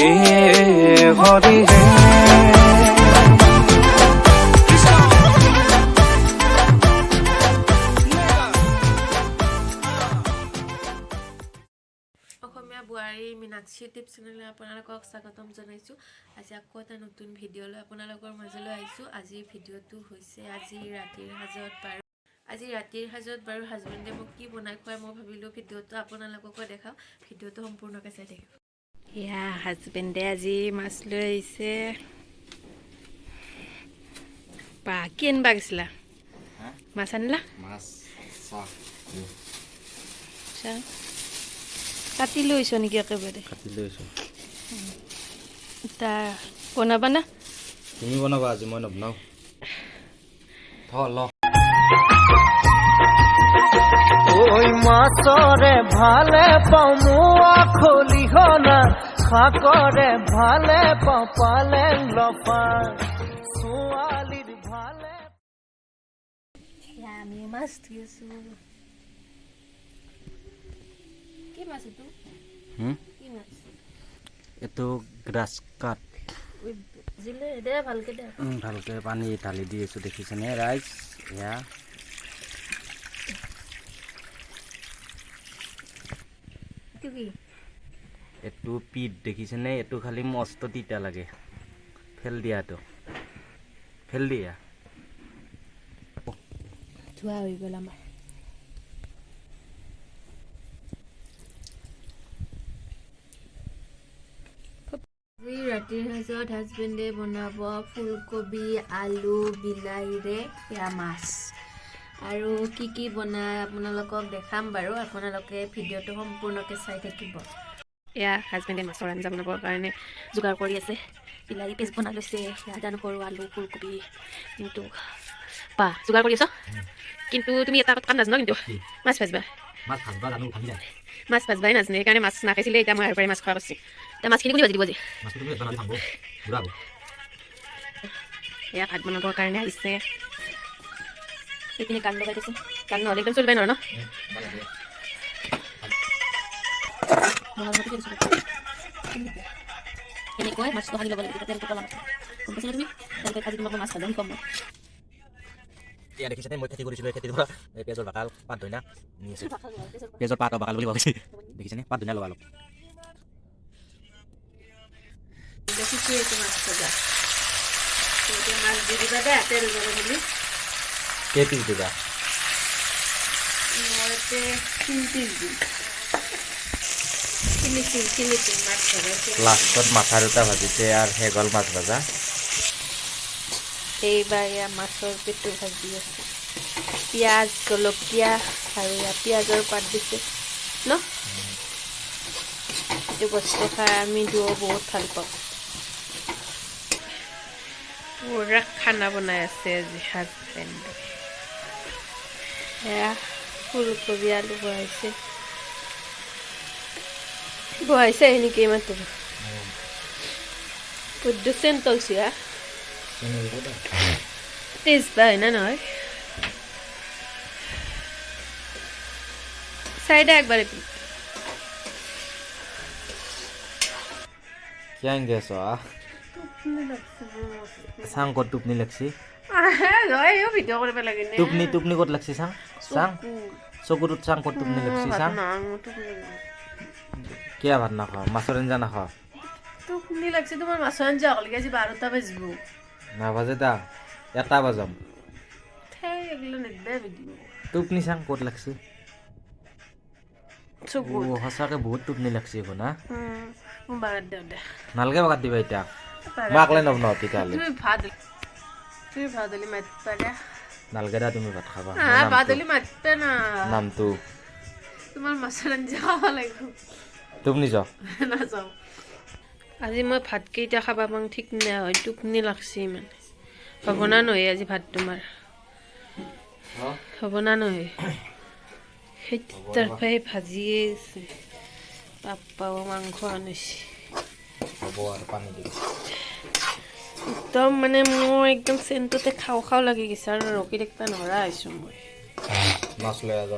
হৰি হে অসমীয়া বোৱাৰী মীনাক্ষী টিপ চেনেললৈ আপোনালোকক স্বাগতম জনাইছোঁ। আজি আকৌ এটা নতুন ভিডিঅ' লৈ আপোনালোকৰ মাজলৈ আহিছোঁ। আজিৰ ভিডিঅ'টো হৈছে আজি ৰাতিৰ সাজত বাৰু হাজবেণ্ডে মোক কি বনাই খুৱাই মই ভাবিলোঁ ভিডিঅ'টো আপোনালোককো দেখাওঁ। ভিডিঅ'টো সম্পূৰ্ণকৈ চাই থাকিব। এয়া হাজবেণ্ডে আজি মাছ লৈ আহিছে। বা কি আনিবা গৈছিলা? মাছ আনিলা? কাটি লৈছ নেকি একেবাৰে? কাটি লৈছোঁ। এটা বনাবা না? তুমি বনাবা, আজি মই নবনাও। ওই মাছরে ভালে পাও মুয়া খলিহ না খাকরে ভালে পাও পালে লফা সোয়ালির ভালে আমি মাছ ধুইছো। কি মাছ এইটো? কি মাছ? এইটো গ্ৰাছ কাট। জিলে দে ভালকে দে। ভালকে পানী ঢালি দি আছোঁ, দেখিছেনে ৰাইজ? এয়া কি? এইটো পিঠ দেখিছেনে? এইটো খালি মস্ত তিতা লাগে। ফেল দিয়াটো, ফেল দিয়া। ধোৱা হৈ গ'ল আমাৰ। আজি ৰাতিৰ সাজত হাজবেণ্ডে বনাব ফুলকবি, আলু, বিলাহীৰে সেয়া মাছ। আৰু কি কি বনাই আপোনালোকক দেখাম বাৰু, আপোনালোকে ভিডিঅ'টো সম্পূৰ্ণকৈ চাই থাকিব। এয়া হাজবেণ্ডে মাছৰ আঞ্জা বনাবৰ কাৰণে যোগাৰ কৰি আছে। বিলাহী পেষ্ট বনাই লৈছে, আদা নহৰু আলু ফুলকবি। কিন্তু বা যোগাৰ কৰি আছ, কিন্তু তুমি এটা কাম নাজানো কিন্তু মাছ ভাজবা। মাছ ভাজবাই নাজানে, সেইকাৰণে মাছ নাখাইছিলে। এতিয়া মই আৰু মাছ খোৱা পাইছোঁ। এতিয়া মাছখিনি কোনে ভাজি দিব আজি? এয়া ভাত বনাবৰ কাৰণে আহিছে। সেইখিনি কাণ লগাই দিছে, কাণ নহ'লে একদম চলিবাই নোৱাৰো ন। এনেকৈ মাছটো সানি ল'ব লাগিব, তেলটো পেলাম। গম পাইছা তুমি? তেনেকৈ আজি তোমাক মাছ ভাজা শিকাম মই। এতিয়া দেখিছেনে মই খেতি কৰিছিলোঁ, খেতিৰ পৰা পিঁয়াজৰ বাকাল, পাত ধনিয়া নি আছোঁ। পিঁয়াজৰ পাত বাকাল বুলি ভাবিছে, দেখিছেনে? পাত ধনিয়া লগালোঁ। দেখিছোঁ এইটো মাছ ভাজা। এতিয়া মাছ দি দিবা দে, তেল গৰম বুলি। কেই পিচ দিবা? মই এতিয়া 3 পিচ দিম। ফিনিচিং মাছ ভাজা। লাষ্টত মাথা দুটা ভাজিছে আৰু শেষ হ'ল মাছ ভাজা। এইবাৰ এয়া মাছৰ পেটু ভাজি আছে। পিঁয়াজ, জলকীয়া আৰু এয়া পিঁয়াজৰ পাত দিছে ন। এইটো বস্তু খাই আমি দুয়ো বহুত ভাল পাওঁ। পুৰা খানা বনাই আছে আজি হাজবেণ্ডে। এয়া ফুলকবি আলু বহাইছে এনেকে মাত্ৰ বুদ্ধ চেণ্টলচিয়া টেষ্ট বা হয় না নহয় চাইডে একবাৰ क्या इंगे सो सांग को टुपनी लगसी ভিডিঅ' কৰিব লাগে टुपनी कोट लगसी सांग सांग चकुरुत सांग को टुपनी लगसी सांग क्या भात ना खाओ माছৰ আঞ্জা না খাও টোপনি লাগছে তোমাৰ মাছৰ আঞ্জা হ'লগে আজি 12টা বাজিব না বাজে তা এটা বাজম ঠেই এগুলো নেদে ভিডিঅ' टुपनी सांग कोट लगसी ও সঁচাকে বহুত টুপনি লাগছি এখন না মই বাগাত দিওঁ দে নালগে বাগাত দিবা এতিয়া মই আকলে নবনাও তেতিয়াহ'লে তুমি ভাত হলি মাতিবা দে নালগে দা তুমি ভাত খাবা ভাত হলি মাতিবা না নামটো তোমাৰ মাছৰ আঞ্জা খাব লাগিব টুপনি যাও নাযাওঁ আজি মই ভাত কেইটা খাবা পাওঁ ঠিক নাই হয় টোপনি লাগছি মানে হ'ব না নহয় আজি ভাত তোমাৰ হ'ব না নহয় সেইটো তাৰপৰাই ভাজিয়ে আছে পাপাও মাংস আনিছে হ'ব আৰু পানী দিম একদম মানে মই একদম চেণ্টতে খাওঁ লাগি গৈছে আৰু ৰখি থাকিব নোৱাৰা হৈছোঁ মই মাছ লৈ আহ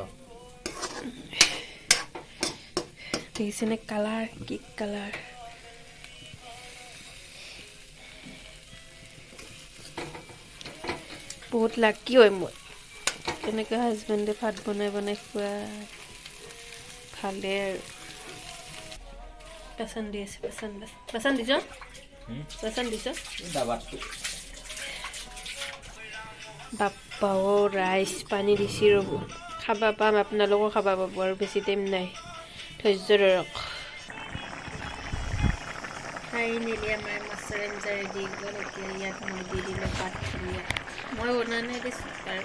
দেখিছেনে কালাৰ কেক কালাৰ বহুত লাকি হয় মই তেনেকৈ হাজবেণ্ডে ভাত বনাই খোৱা ভালে আৰু বাচন দি আছে বাচন দিছ বাপ্পাও ৰাইচ পানী দিছি ৰ'ব খাবা পাম আপোনালোকেও খাবা পাব আৰু বেছি টাইম নাই ধৈৰ্য ধৰক ফাইনেলি আমাৰ মাছৰ আঞ্জা ৰেডি গ'ল এতিয়া ইয়াত মই দি দিলোঁ পাত ধনিয়া মই বনোৱা নাই দিছোঁ বাৰু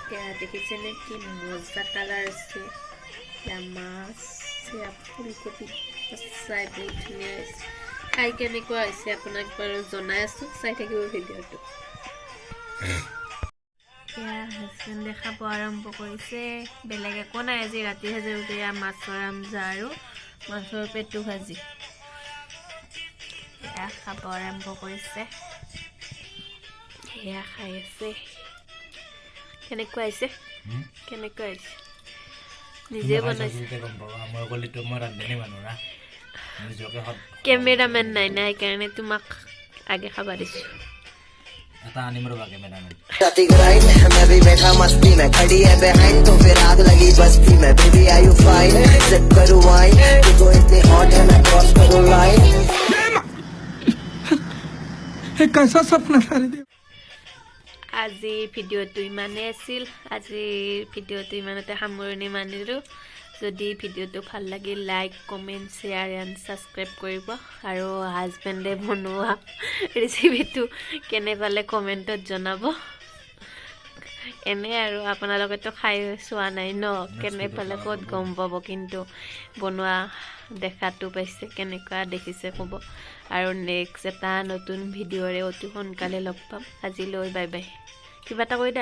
এতিয়া দেখিছেনে কি মজা কালাৰ আছে এতিয়া মাছ এতিয়া ফুলকবি সঁচাই বহুত ধুনীয়া হৈছে খাই কেনেকুৱা হৈছে আপোনাক বাৰু জনাই আছোঁ চাই থাকিব ভিডিঅ'টো এতিয়া হাজবেণ্ডে খাব আৰম্ভ কৰিছে বেলেগ একো নাই আজি ৰাতি সাজে মাছৰ আঞ্জা আৰু মাছৰ পেটু ভাজি এয়া খাব আৰম্ভ কৰিছে এয়া খাই আছে কেনেকুৱা হৈছে নিজে বনাইছে কেমেৰামেন নাই না সেইকাৰণে তোমাক আগে খাব দিছোঁ राती ग्राइंड मैं भी बैठा मस्ती में खड़ी है बिहाइंड तो फिर आग लगी बस्ती में baby are you fine sip करूं वाइन तू तो इतनी हॉट है मैं क्रॉस करूं लाइन एक कैसा सपना सारे दे আজি ভিডিঅ'টো ইমানেই আছিল আজি ভিডিঅ'টো ইমানতে সামৰণি মাৰিলোঁ যদি ভিডিঅ'টো ভাল লাগিল like comment share and subscribe কৰিব আৰু হাজবেণ্ডে বনোৱা ৰেচিপিটো কেনে পালে কমেণ্টত জনাব এনে আৰু আপোনালোকেতো খাই চোৱা নাই ন কেনে পালে ক'ত গম পাব কিন্তু বনোৱা দেখাটো পাইছে কেনেকুৱা দেখিছে ক'ব আৰু নেক্সট এটা নতুন ভিডিঅ'ৰে অতি সোনকালে লগ পাম আজিলৈ বাই বাই কিবা এটা কৈ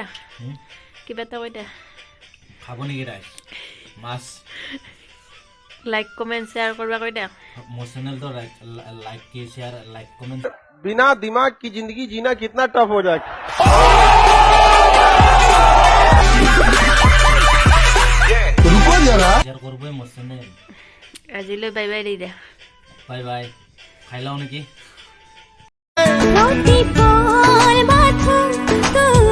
দা খাব নেকি ৰাইজ মাছ লাইক কমেণ্ট শ্বেয়াৰ কৰিব কৈ দা মোৰ চেনেলটো লাইক শ্বেয়াৰ লাইক কমেণ্ট बिना दिमाग की जिंदगी जीना कितना टफ हो जाए শ্বেয়াৰ কৰিবই মোৰ চেনেল আজিলৈ bye by the the bye bye খাই লওঁ নেকি रोटी बोल माथुम तू